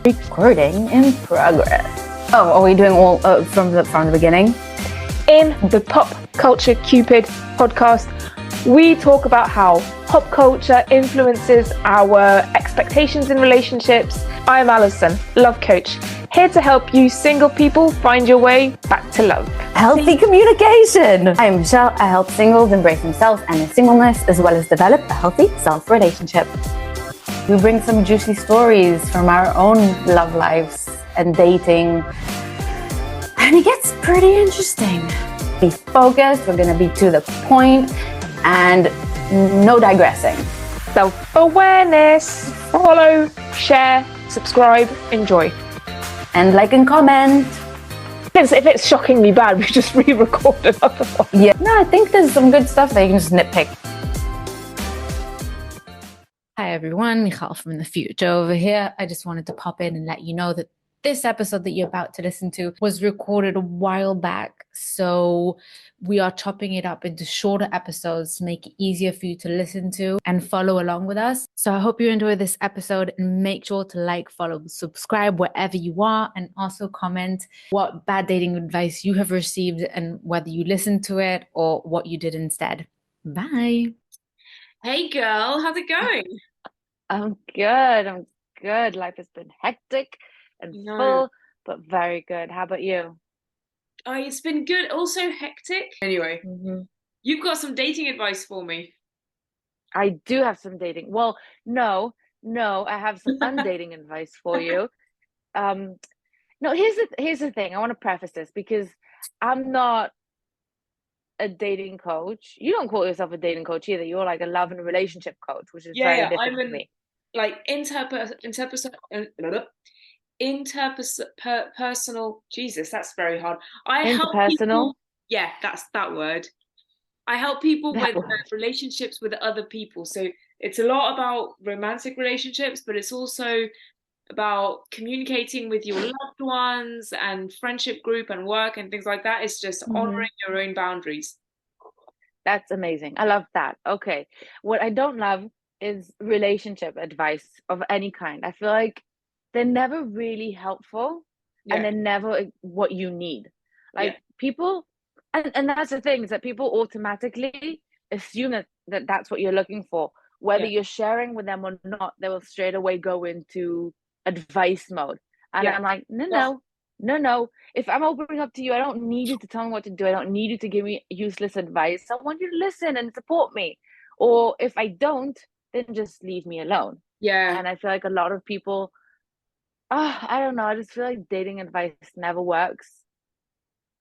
Recording in progress. Oh, are we doing all from the beginning? In the Pop Culture Cupid podcast, we talk about how pop culture influences our expectations in relationships. I'm Alison, love coach, here to help you single people find your way back to love. Healthy communication. I'm Michelle. I help singles embrace themselves and their singleness, as well as develop a healthy self-relationship. We bring some juicy stories from our own love lives and dating, and it gets pretty interesting. Be focused, we're going to be to the point, and no digressing. Self-awareness. Follow, share, subscribe, enjoy. And like and comment. If it's shockingly bad, we just re-record another one. Yeah. No, I think there's some good stuff that you can just nitpick. Hi everyone, Michal from the future over here. I just wanted to pop in and let you know that this episode that you're about to listen to was recorded a while back. So we are chopping it up into shorter episodes to make it easier for you to listen to and follow along with us. So I hope you enjoy this episode, and make sure to like, follow, subscribe wherever you are, and also comment what bad dating advice you have received and whether you listened to it or what you did instead. Bye. Hey girl, how's it going? I'm good. Life has been hectic and full, but very good. How about you? Oh, it's been good. Also hectic. Anyway, You've got some dating advice for me. I do have some dating. Well, no, I have some undating advice for you. No, here's the thing. I want to preface this because I'm not a dating coach. You don't call yourself a dating coach either. You're like a love and relationship coach, which is very different to me. Like interpersonal. Jesus, that's very hard. I help people. Yeah, that's that word. I help people with relationships with other people. So it's a lot about romantic relationships, but it's also about communicating with your loved ones and friendship group and work and things like that. It's just honoring your own boundaries. That's amazing. I love that. Okay. What I don't love is relationship advice of any kind. I feel like they're never really helpful and they're never what you need. Like people, and that's the thing, is that people automatically assume that that's what you're looking for. Whether you're sharing with them or not, they will straight away go into advice mode. And I'm like, no. If I'm opening up to you, I don't need you to tell me what to do. I don't need you to give me useless advice. I want you to listen and support me. Or if I don't, then just leave me alone. Yeah. And I feel like a lot of people, I don't know. I just feel like dating advice never works.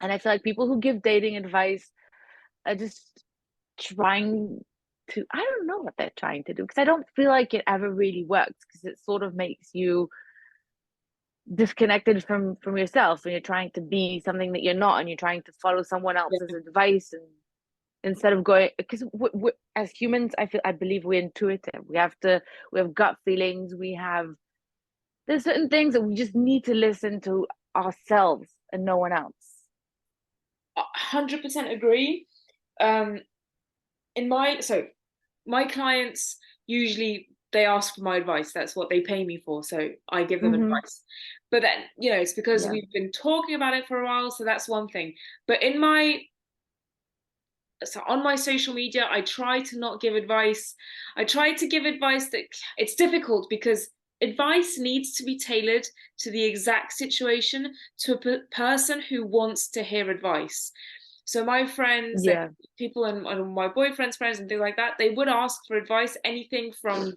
And I feel like people who give dating advice are just trying to, I don't know what they're trying to do, because I don't feel like it ever really works, because it sort of makes you disconnected from yourself, and you're trying to be something that you're not, and you're trying to follow someone else's advice, and instead of going, because we, as humans, I believe we're intuitive. We have gut feelings. There's certain things that we just need to listen to ourselves and no one else. 100% agree. My clients usually, they ask for my advice. That's what they pay me for. So I give them advice. But then, it's because we've been talking about it for a while. So that's one thing. But on my social media, I try to not give advice. I try to give advice that it's difficult, because advice needs to be tailored to the exact situation, to a person who wants to hear advice. So my friends, people and my boyfriend's friends and things like that, they would ask for advice, anything from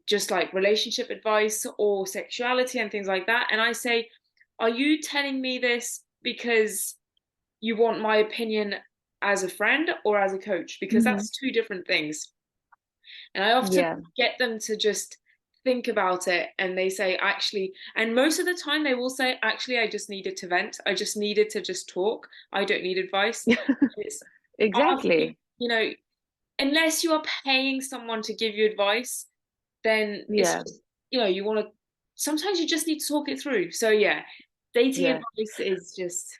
just like relationship advice or sexuality and things like that. And I say, are you telling me this because you want my opinion as a friend or as a coach? Because that's two different things. And I often get them to just think about it, and they say, actually, and most of the time they will say, actually, I just needed to vent. I just needed to just talk. I don't need advice. Exactly. Unless you are paying someone to give you advice, then it's just, you want to, sometimes you just need to talk it through. So dating advice is just.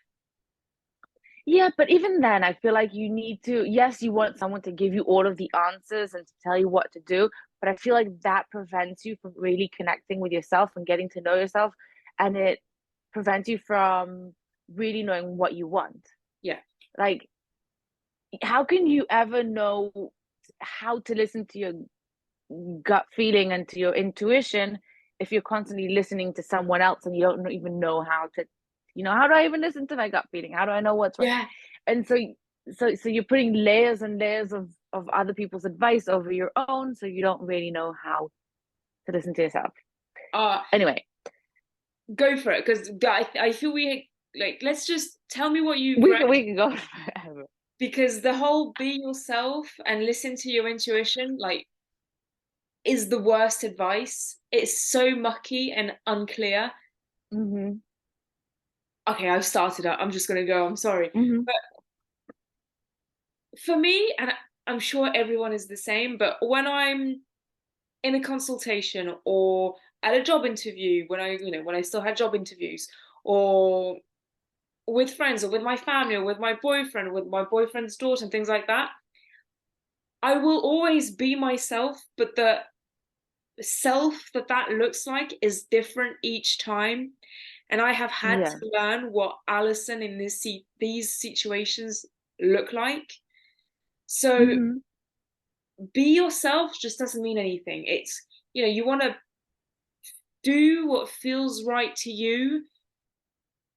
Yeah, but even then, I feel like you need to, yes, you want someone to give you all of the answers and to tell you what to do, but I feel like that prevents you from really connecting with yourself and getting to know yourself, and it prevents you from really knowing what you want. Yeah. Like, how can you ever know how to listen to your gut feeling and to your intuition if you're constantly listening to someone else and you don't even know how to, how do I even listen to my gut feeling? How do I know what's right? Yeah. And so you're putting layers and layers of other people's advice over your own, so you don't really know how to listen to yourself. Anyway, Go for it, because I feel we like, let's just tell me what you've we read, can we can go forever. because the whole be yourself and listen to your intuition, like, is the worst advice. It's so mucky and unclear. Mm-hmm. Okay, I've started it. I'm just gonna go. I'm sorry. Mm-hmm. But for me, and I'm sure everyone is the same, but when I'm in a consultation or at a job interview, when I still had job interviews, or with friends or with my family or with my boyfriend's daughter and things like that, I will always be myself, but the self that looks like is different each time. And I have had Yeah. to learn what Alison in these situations look like. So Mm-hmm. be yourself just doesn't mean anything. It's, you want to do what feels right to you.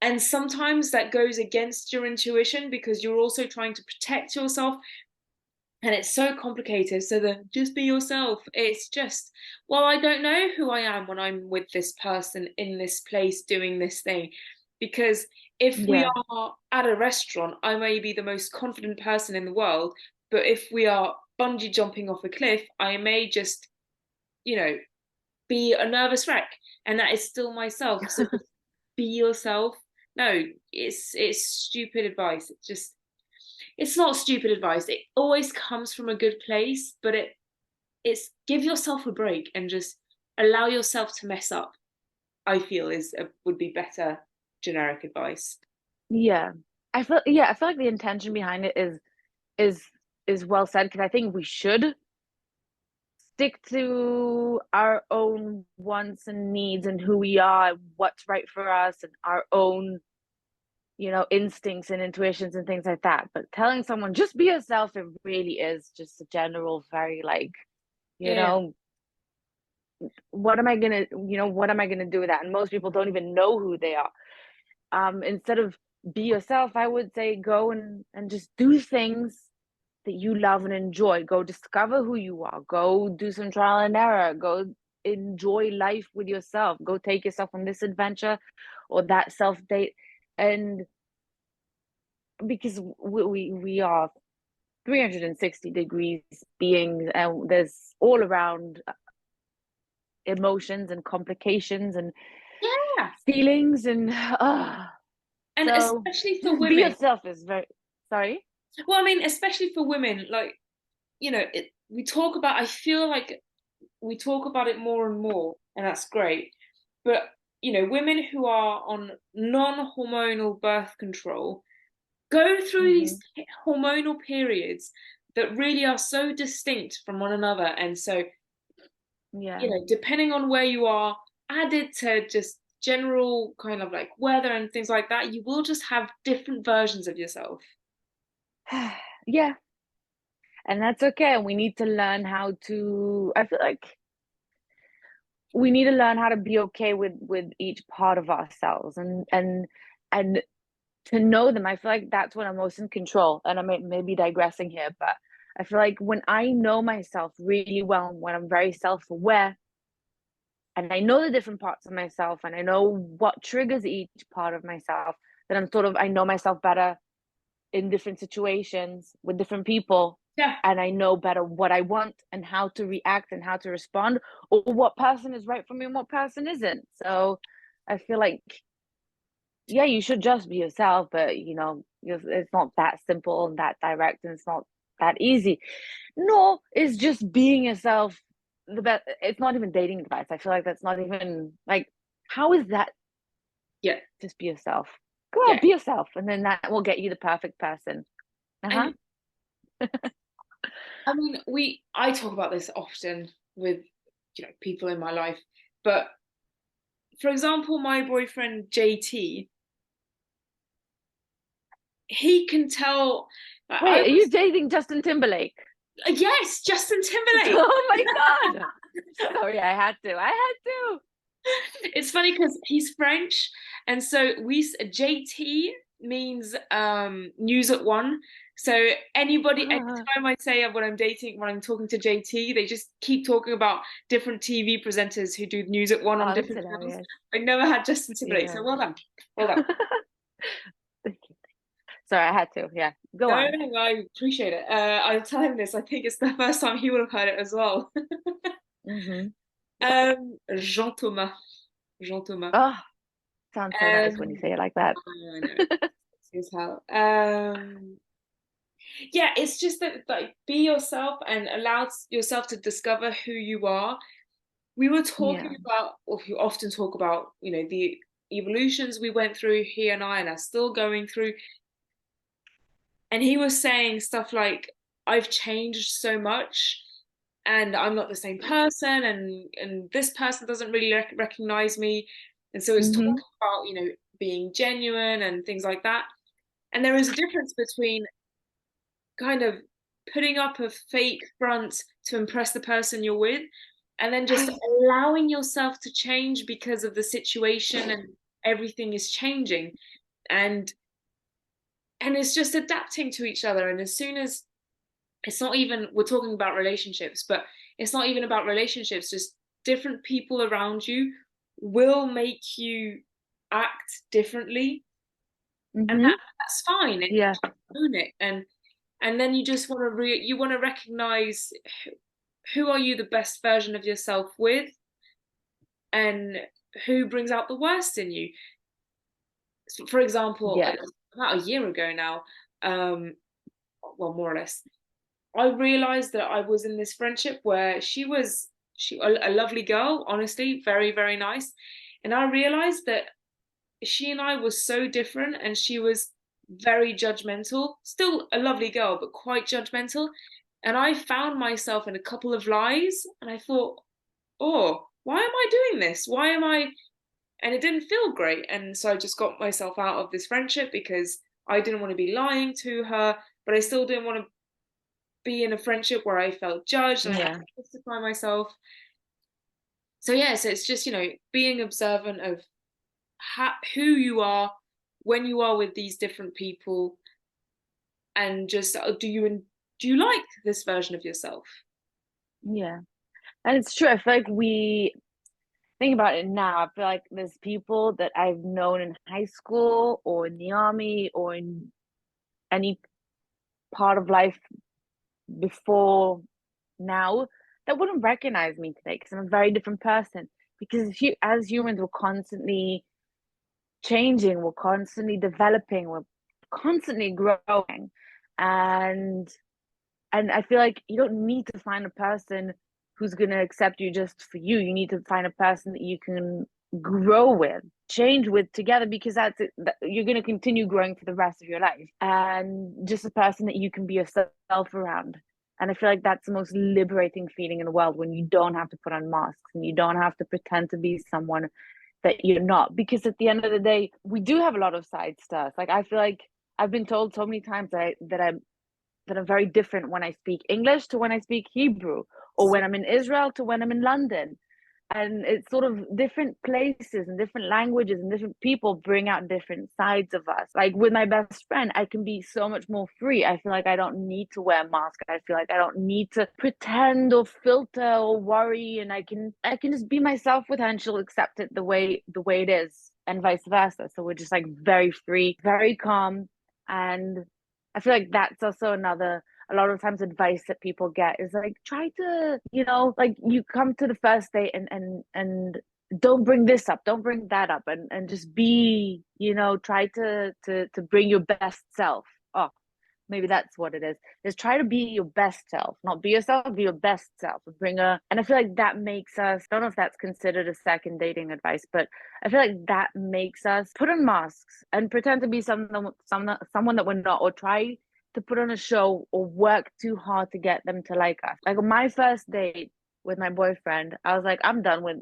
And sometimes that goes against your intuition because you're also trying to protect yourself. And it's so complicated. So just be yourself. It's just, well, I don't know who I am when I'm with this person in this place doing this thing. Because if we Yeah. are at a restaurant, I may be the most confident person in the world. But if we are bungee jumping off a cliff, I may just, you know, be a nervous wreck. And that is still myself. So just be yourself. No, it's stupid advice. It's not stupid advice. It always comes from a good place, but it's give yourself a break and just allow yourself to mess up. I feel would be better generic advice. Yeah. I feel like the intention behind it is is well said, because I think we should stick to our own wants and needs and who we are, what's right for us, and our own, instincts and intuitions and things like that. But telling someone just be yourself, it really is just a general, very like, you Yeah, know, what am I gonna do with that? And most people don't even know who they are. Instead of be yourself, I would say go and just do things that you love and enjoy. Go discover who you are. Go do some trial and error. Go enjoy life with yourself. Go take yourself on this adventure or that self date. And because we are 360 degrees beings, and there's all around emotions and complications and yeah, feelings and and so especially for just be women. yourself is very sorry. Well, I mean, especially for women, like, we talk about. I feel like we talk about it more and more, and that's great. But women who are on non-hormonal birth control go through Mm-hmm. these hormonal periods that really are so distinct from one another. And so, Yeah. depending on where you are, added to just general kind of like weather and things like that, you will just have different versions of yourself. Yeah, and that's okay. We need to learn how to, I feel like we need to learn how to be okay with each part of ourselves, and to know them. I feel like that's when I'm most in control. And I may be digressing here, but I feel like when I know myself really well, when I'm very self-aware and I know the different parts of myself and I know what triggers each part of myself, then I know myself better in different situations with different people, Yeah, and I know better what I want and how to react and how to respond, or what person is right for me and what person isn't. So I feel like, yeah, you should just be yourself, but it's not that simple and that direct, and it's not that easy. Nor is just being yourself the best. It's not even dating advice. I feel like that's not even like, how is that? yeah, Just be yourself. Go yeah. out, be yourself, and then that will get you the perfect person. Uh huh. And I mean, I talk about this often. with people in my life. But for example, my boyfriend JT, he can tell. Wait, are you dating Justin Timberlake? Yes, Justin Timberlake. Oh my God. Sorry, I had to. It's funny because he's French, and so JT means news at one. So anytime I say when I'm talking to JT, they just keep talking about different TV presenters who do news at one on That's different channels. hilarious. I never had Justin Timberlake, so well done, well done. Thank you. Sorry, I had to. Yeah, go on. No, I appreciate it. I'll tell him this. I think it's the first time he would have heard it as well. Jean Thomas. Jean Thomas. Oh, sounds so nice when you say it like that. I know. As hell. Yeah, it's just that like be yourself and allow yourself to discover who you are. We were talking about, or we often talk about, the evolutions we went through, he and I, and are still going through. And he was saying stuff like, I've changed so much and I'm not the same person, and this person doesn't really recognize me. And so it's talking about, being genuine and things like that. And there is a difference between kind of putting up a fake front to impress the person you're with, and then just allowing yourself to change because of the situation and everything is changing. And it's just adapting to each other. And as soon as it's not even, we're talking about relationships, but it's not even about relationships, just different people around you will make you act differently. And that's fine. Yeah. Own it. And then you just want to you want to recognize who are you the best version of yourself with, and who brings out the worst in you. So, for example, about a year ago now, well, more or less, I realized that I was in this friendship where she a lovely girl, honestly, very, very nice. And I realized that she and I were so different, and she was very judgmental, still a lovely girl, but quite judgmental. And I found myself in a couple of lies, and I thought, oh, why am I doing this? Why am I? And it didn't feel great. And so I just got myself out of this friendship because I didn't want to be lying to her, but I still didn't want to be in a friendship where I felt judged and I had to justify myself. So yeah, so it's just, being observant of who you are when you are with these different people, and just do you like this version of yourself? Yeah. And it's true. I feel like we think about it now. I feel like there's people that I've known in high school or in the army or in any part of life before now that wouldn't recognize me today because I'm a very different person. Because as humans, we're constantly changing, we're constantly developing, we're constantly growing, and I feel like you don't need to find a person who's going to accept you just for you. You need to find a person that you can grow with, change with together, because that's it. You're going to continue growing for the rest of your life, and just a person that you can be yourself around. And I feel like that's the most liberating feeling in the world, when you don't have to put on masks and you don't have to pretend to be someone that you're not. Because at the end of the day, we do have a lot of sides to us. Like, I feel like I've been told so many times that I'm very different when I speak English to when I speak Hebrew, or when I'm in Israel to when I'm in London. And it's sort of different places and different languages and different people bring out different sides of us. Like with my best friend, I can be so much more free. I feel like I don't need to wear a mask. I feel like I don't need to pretend or filter or worry, and I can just be myself with her, and she'll accept it the way it is, and vice versa. So we're just like very free, very calm. And I feel like that's also a lot of times advice that people get is like, try to, like, you come to the first date and don't bring this up, don't bring that up, and just be, try to bring your best self. Oh, maybe that's what it is. Is try to be your best self, not be yourself, be your best self. And I feel like that makes us, I don't know if that's considered a second dating advice, but I feel like that makes us put on masks and pretend to be someone that we're not, or try to put on a show or work too hard to get them to like us. Like on my first date, with my boyfriend. I was like, I'm done with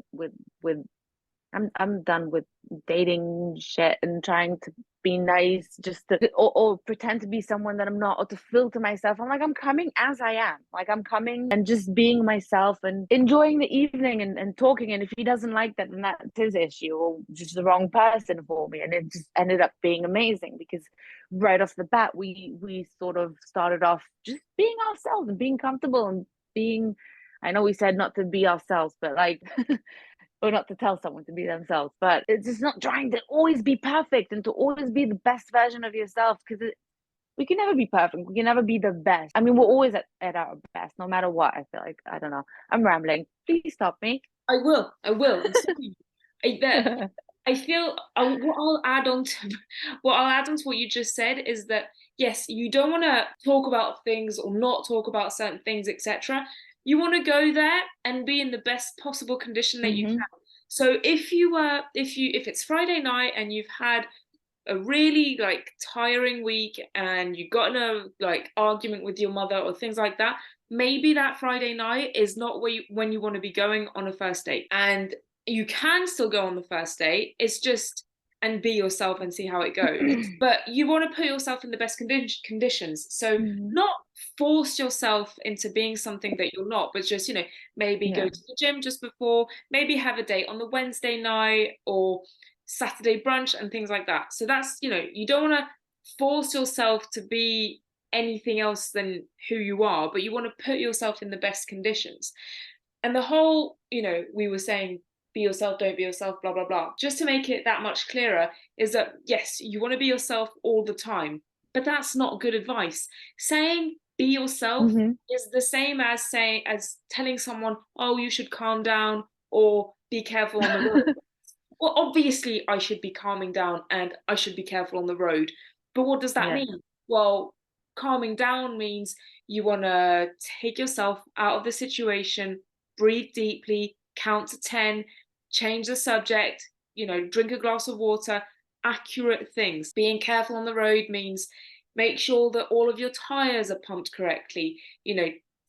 I'm done with dating shit and trying to be nice just to or pretend to be someone that I'm not, or to filter myself. I'm like, I'm coming as I am. Like, I'm coming and just being myself and enjoying the evening and talking. And if he doesn't like that, then that's his issue, or just the wrong person for me. And it just ended up being amazing because right off the bat we sort of started off just being ourselves and being comfortable and being, I know we said not to be ourselves, but like or not to tell someone to be themselves, but it's just not trying to always be perfect and to always be the best version of yourself, because we can never be perfect. We can never be the best. I mean, we're always at our best, no matter what. I feel like, I don't know. I'm rambling. Please stop me. I will. I will. I'm sorry. I feel what I'll add on to what you just said is that yes, you don't want to talk about things or not talk about certain things, etc. You want to go there and be in the best possible condition that you Hmm. can. So if it's Friday night and you've had a really like tiring week and you got in a like argument with your mother or things like that, maybe that Friday night is not where when you want to be going on a first date. And you can still go on the first date. It's just and be yourself and see how it goes. But you want to put yourself in the best conditions. So Hmm. not force yourself into being something that you're not, but just, maybe go Yeah. to the gym just before, maybe have a date on the Wednesday night or Saturday brunch and things like that. So that's, you don't want to force yourself to be anything else than who you are, but you want to put yourself in the best conditions. And the whole, we were saying, be yourself, don't be yourself, blah, blah, blah. Just to make it that much clearer, is that yes, you want to be yourself all the time, but that's not good advice. Saying be yourself Hmm. is the same as telling someone, oh, you should calm down or be careful on the road. Well, obviously, I should be calming down and I should be careful on the road. But what does that Yeah. mean? Well, calming down means you want to take yourself out of the situation, breathe deeply, count to 10, change the subject, drink a glass of water, accurate things. Being careful on the road means make sure that all of your tires are pumped correctly,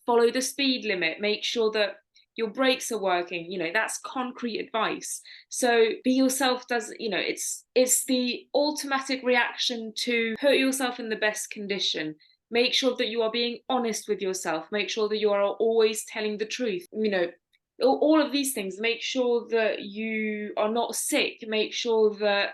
follow the speed limit, make sure that your brakes are working. That's concrete advice. So be yourself does, it's the automatic reaction to put yourself in the best condition. Make sure that you are being honest with yourself. Make sure that you are always telling the truth. All of these things. Make sure that you are not sick. Make sure that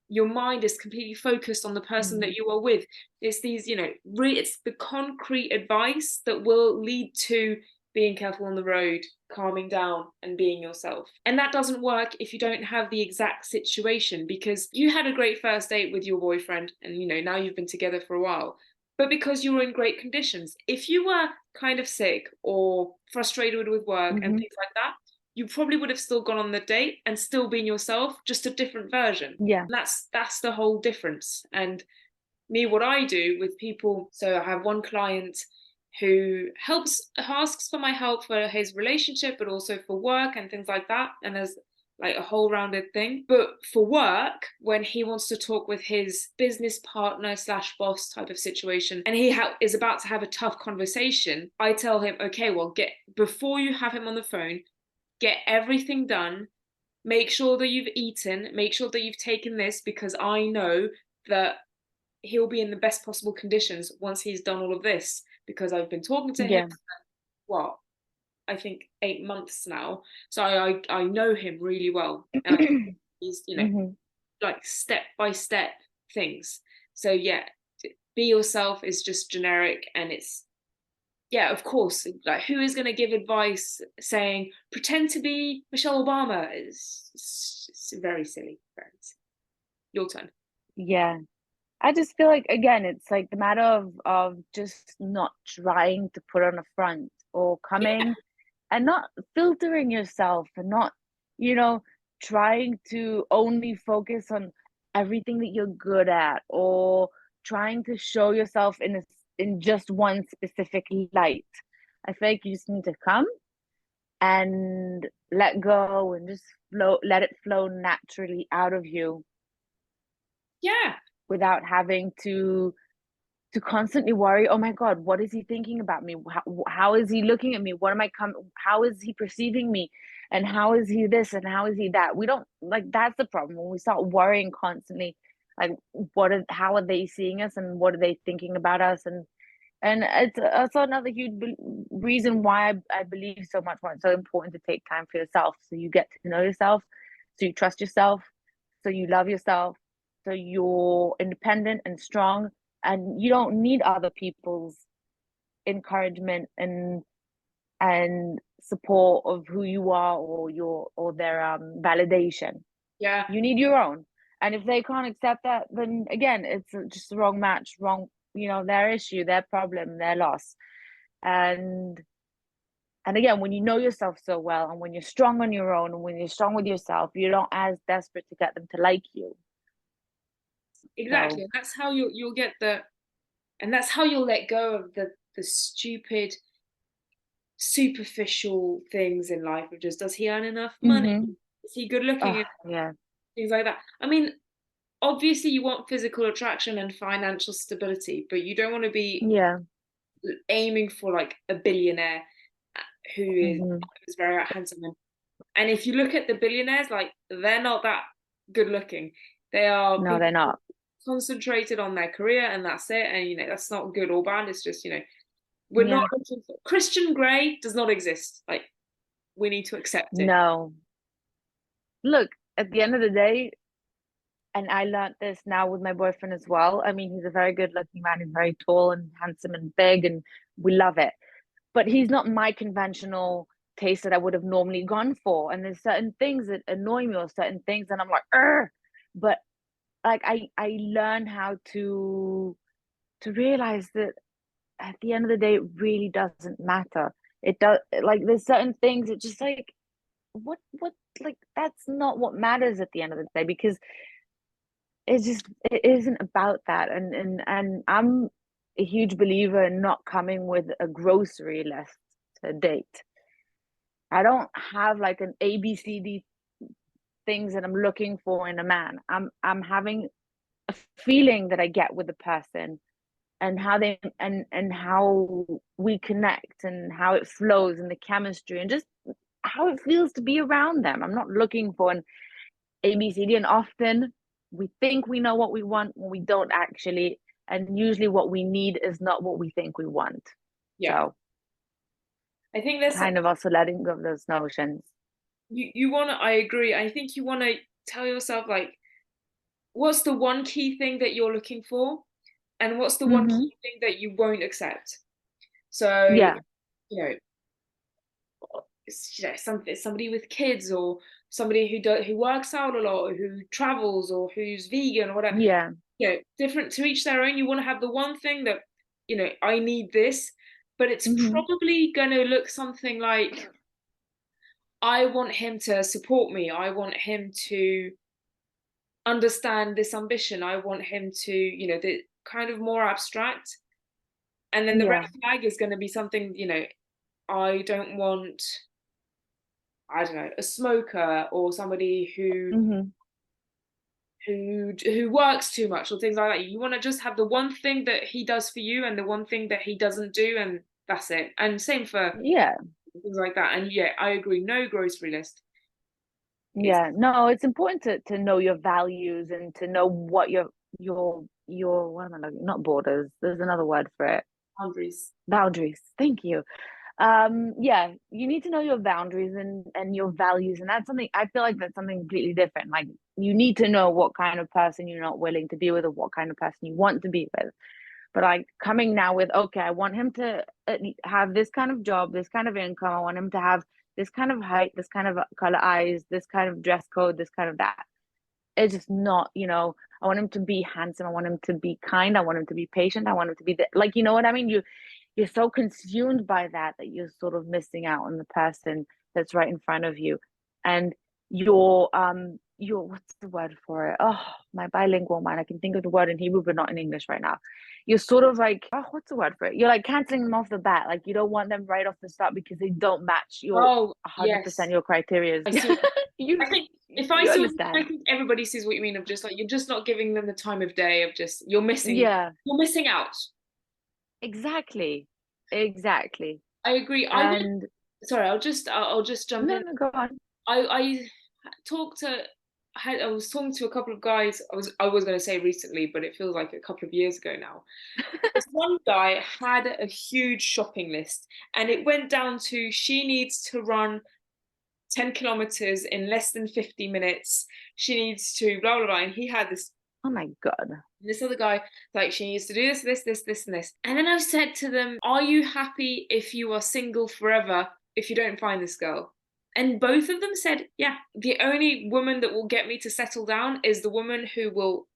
your mind is completely focused on the person Hmm. that you are with. It's these, it's the concrete advice that will lead to being careful on the road, calming down, and being yourself. And that doesn't work if you don't have the exact situation, because you had a great first date with your boyfriend and now you've been together for a while, but because you were in great conditions. If you were kind of sick or frustrated with work and Hmm. things like that, you probably would have still gone on the date and still been yourself, just a different version. Yeah. That's the whole difference. And me, what I do with people, so I have one client who asks for my help for his relationship, but also for work and things like that. And there's like a whole rounded thing. But for work, when he wants to talk with his business partner slash boss type of situation, and he is about to have a tough conversation, I tell him, okay, well, before you have him on the phone, get everything done. Make sure that you've eaten, make sure that you've taken this, because I know that he'll be in the best possible conditions once he's done all of this, because I've been talking to him Yeah. for, what, I think 8 months now, so I know him really well, and he's Hmm. like step by step things. So yeah, be yourself is just generic, and it's, yeah, of course, like who is going to give advice saying pretend to be Michelle Obama? It's very silly. Very silly. Your turn. Yeah. I just feel like, again, it's like the matter of just not trying to put on a front, or Yeah. coming and not filtering yourself, and not, you know, trying to only focus on everything that you're good at, or trying to show yourself in just one specific light. I feel like you just need to come and let go and just let it flow naturally out of you Yeah. without having to to constantly worry, oh my God, what is he thinking about me? How is he looking at me? What am I how is he perceiving me? And how is he this and how is he that? We don't like, that's the problem when we start worrying constantly, like how are they seeing us and what are they thinking about us? And it's also another huge reason why I believe so much why it's so important to take time for yourself, so you get to know yourself, so you trust yourself, so you love yourself, so you're independent and strong, and you don't need other people's encouragement and support of who you are or their validation. Yeah, You need your own, and if they can't accept that, then again, it's just the wrong match, wrong, their issue, their problem, their loss. And again, when you know yourself so well, and when you're strong on your own, and when you're strong with yourself, you're not as desperate to get them to like you. exactly. So And that's how you'll get and that's how you'll let go of the stupid, superficial things in life of just, does he earn enough money? mm-hmm. Is he good looking? Oh, And yeah. things like that. I mean, obviously you want physical attraction and financial stability, but you don't want to be Yeah. aiming for like a billionaire who Mm-hmm. is very handsome. And if you look at the billionaires, like, they're not that good looking. They are No, people they're not. concentrated on their career, and that's it. And that's not good or bad. It's just, we're not Yeah. looking for Christian Grey does not exist. Like, we need to accept it. No. Look, at the end of the day, and I learned this now with my boyfriend as well. I mean, he's a very good looking man. He's very tall and handsome and big, and we love it. But he's not my conventional taste that I would have normally gone for. And there's certain things that annoy me, or certain things that I'm like, Ugh! But like I learn how to realize that at the end of the day, it really doesn't matter. It does, like, there's certain things that just like, what, like, that's not what matters at the end of the day, because it isn't about that. And I'm a huge believer in not coming with a grocery list to date. I don't have like an ABCD things that I'm looking for in a man. I'm having a feeling that I get with the person, and how they and how we connect, and how it flows, and the chemistry, and just how it feels to be around them. I'm not looking for an ABCD, and often we think we know what we want when we don't actually, and usually what we need is not what we think we want. Yeah. So I think there's kind of also letting go of those notions. you want to, I agree. I think you want to tell yourself, like, what's the one key thing that you're looking for, and what's the one Mm-hmm. key thing that you won't accept. So, Yeah. you know, somebody with kids, or somebody who works out a lot, or who travels, or who's vegan or whatever. Yeah. Different, to each their own. You want to have the one thing that, I need this, but it's Mm-hmm. probably going to look something like, I want him to support me, I want him to understand this ambition, I want him to, the kind of more abstract. And then the red Yeah. flag is going to be something, I don't want, I don't know, a smoker, or somebody Mm-hmm. who works too much, or things like that. You want to just have the one thing that he does for you, and the one thing that he doesn't do, and that's it. And same for Yeah. things like that. And yeah, I agree, no grocery list. It's Yeah. No, it's important to know your values, and to know what your what am I looking, not borders. There's another word for it. boundaries. Boundaries. Thank you. Yeah, you need to know your boundaries and your values, and that's something, I feel like that's something completely different. Like, you need to know what kind of person you're not willing to be with, or what kind of person you want to be with. But like, coming now with, okay, I want him to have this kind of job, this kind of income, I want him to have this kind of height, this kind of color eyes, this kind of dress code, this kind of that. It's just not, I want him to be handsome, I want him to be kind, I want him to be patient, I want him to be like, you know what I mean? You're so consumed by that you're sort of missing out on the person that's right in front of you. And your what's the word for it? Oh, my bilingual mind, I can think of the word in Hebrew but not in English right now. You're sort of like, oh, what's the word for it? You're like canceling them off the bat. Like, you don't want them right off the start because they don't match your Oh 100% yes, your criteria. I see. you I think if I you see what I understand. think everybody sees what you mean, of just like, you're just not giving them the time of day, of just, you're Yeah. missing out. Exactly. Exactly. I agree. I would. And Sorry, I'll just jump no, in. no, go on. I talked to. I was talking to a couple of guys. I was going to say recently, but it feels like a couple of years ago now. This one guy had a huge shopping list, and it went down to she needs to run 10 kilometers in less than 50 minutes. She needs to blah blah blah. And he had Oh my God. this other guy, like, she needs to do this, and this. And then I said to them, are you happy if you are single forever if you don't find this girl? And both of them said, yeah, the only woman that will get me to settle down is the woman who will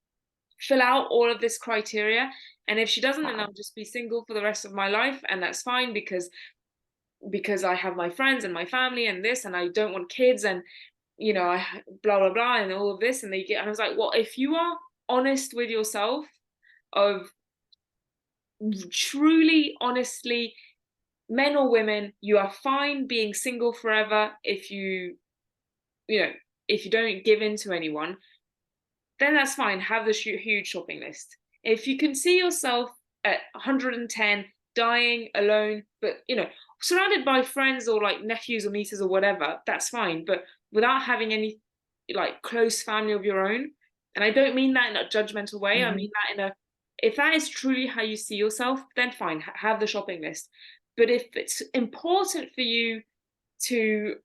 fill out all of this criteria. And if she doesn't, then Wow. I'll just be single for the rest of my life. And that's fine because I have my friends and my family and this, and I don't want kids, and I blah blah blah and all of this. And I was like, well, if you are honest with yourself, of truly honestly, men or women, you are fine being single forever if you know if you don't give in to anyone, then that's fine. Have this huge shopping list. If you can see yourself at 110 dying alone, but surrounded by friends or like nephews or nieces or whatever, that's fine, but without having any like close family of your own. And I don't mean that in a judgmental way. I Mm-hmm. mean that in a, if that is truly how you see yourself, then fine, have the shopping list. But if it's important for you to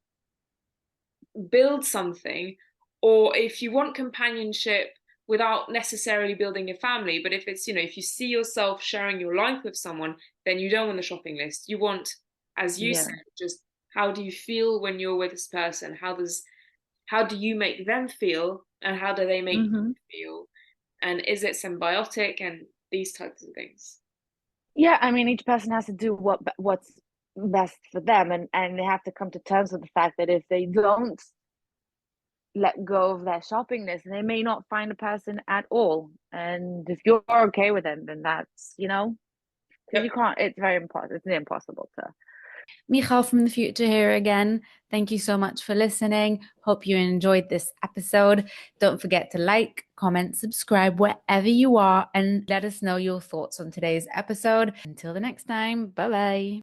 build something, or if you want companionship without necessarily building a family, but if it's, if you see yourself sharing your life with someone, then you don't want the shopping list. You want, as you Yeah. said, just how do you feel when you're with this person? How do you make them feel, and how do they make you Mm-hmm. feel? And is it symbiotic, and these types of things? Yeah, I mean, each person has to do what's best for them, and they have to come to terms with the fact that if they don't let go of their shopping list, they may not find a person at all. And if you're okay with it, then that's, because Yep. you can't, it's very impossible. It's impossible to. Michal from the future here again. Thank you so much for listening. Hope you enjoyed this episode. Don't forget to like, comment, subscribe wherever you are, and let us know your thoughts on today's episode. Until the next time, bye bye.